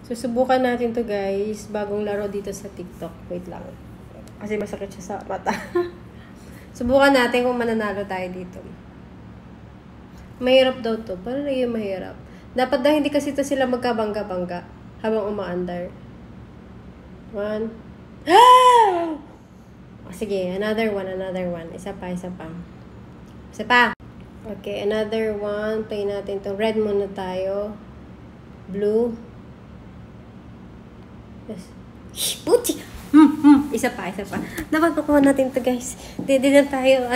Susubukan natin to guys. Bagong laro dito sa TikTok. Wait lang. Kasi masakit siya sa mata. Subukan natin kung mananalo tayo dito. Mahirap daw to. Parang yung mahirap. Dapat daw hindi kasi to sila magkabangga-bangga habang umaandar. 1. Sige, another one. Isa pa. Isa pa. Okay, another one. Play natin to. Red muna tayo. Blue. Yes. Puti! Isa pa. Dapat makuha natin to guys. Di na tayo,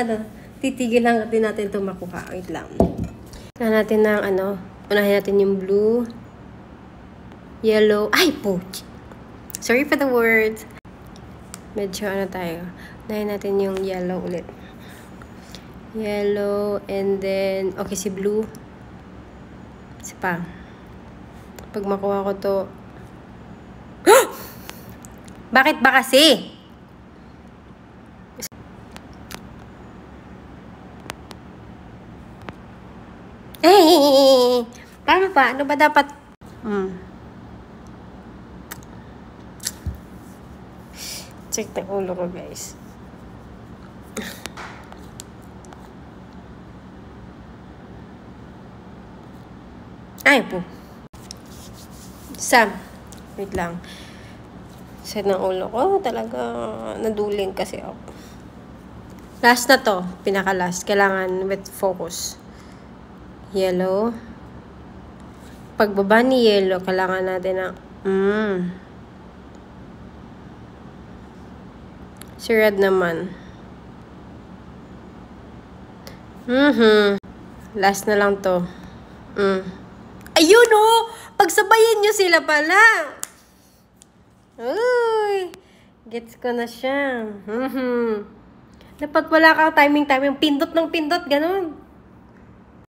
titigil lang din natin to makuha. Wait lang. Natin ng, unahin natin yung blue. Yellow. Ay, puti! Sorry for the words. Medyo tayo. Unahin natin yung yellow ulit. Yellow, and then, okay, si blue. Isa pa. Pag makuha ko to, bakit ba kasi? Paano ba? Ano ba dapat? Check ng ulo ko, guys. Ay po. Sam. Wait lang. Set ng ulo ko. Talaga naduling kasi ako. Last na to. Pinaka-last. Kailangan with focus. Yellow. Pagbaba ni yellow, kailangan natin ng si red naman. Last na lang to. Ayun oh! Pagsabayin nyo sila pala. Uy! Gets ko na siya. Dapat wala kang timing. Pindot ng pindot. Ganon.